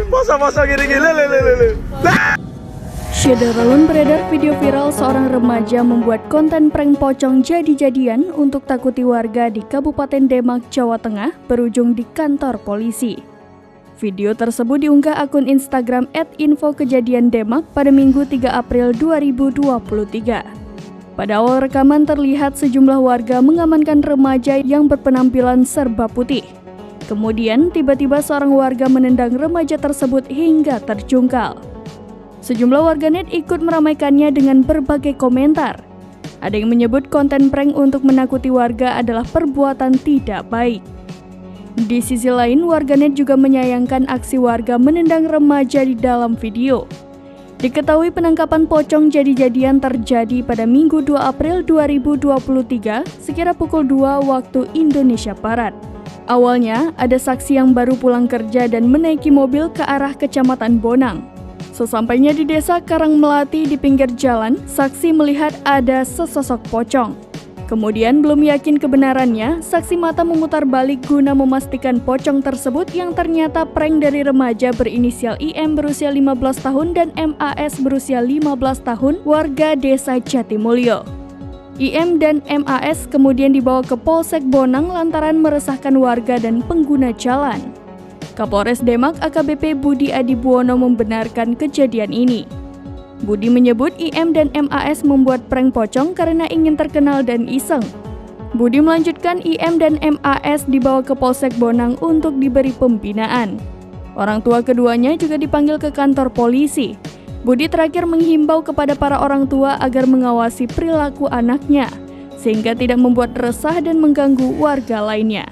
Poso-poso gini-gini. Syederalun beredar video viral seorang remaja membuat konten prank pocong jadi-jadian untuk takuti warga di Kabupaten Demak, Jawa Tengah berujung di kantor polisi. Video tersebut diunggah akun Instagram @infokejadiandemak pada Minggu 3 April 2023. Pada awal rekaman terlihat sejumlah warga mengamankan remaja yang berpenampilan serba putih. Kemudian tiba-tiba seorang warga menendang remaja tersebut hingga terjungkal. Sejumlah warganet ikut meramaikannya dengan berbagai komentar. Ada yang menyebut konten prank untuk menakuti warga adalah perbuatan tidak baik. Di sisi lain, warganet juga menyayangkan aksi warga menendang remaja di dalam video. Diketahui penangkapan pocong jadi-jadian terjadi pada Minggu 2 April 2023 sekira pukul 2 waktu Indonesia Barat. Awalnya, ada saksi yang baru pulang kerja dan menaiki mobil ke arah Kecamatan Bonang. Sesampainya di desa Karangmelati di pinggir jalan, saksi melihat ada sesosok pocong. Kemudian belum yakin kebenarannya, saksi mata memutar balik guna memastikan pocong tersebut yang ternyata prank dari remaja berinisial IM berusia 15 tahun dan MAS berusia 15 tahun warga desa Jatimulyo. IM dan MAS kemudian dibawa ke Polsek Bonang lantaran meresahkan warga dan pengguna jalan. Kapolres Demak AKBP Budi Adibuwono membenarkan kejadian ini. Budi menyebut IM dan MAS membuat prank pocong karena ingin terkenal dan iseng. Budi melanjutkan IM dan MAS dibawa ke Polsek Bonang untuk diberi pembinaan. Orang tua keduanya juga dipanggil ke kantor polisi. Budi terakhir menghimbau kepada para orang tua agar mengawasi perilaku anaknya, sehingga tidak membuat resah dan mengganggu warga lainnya.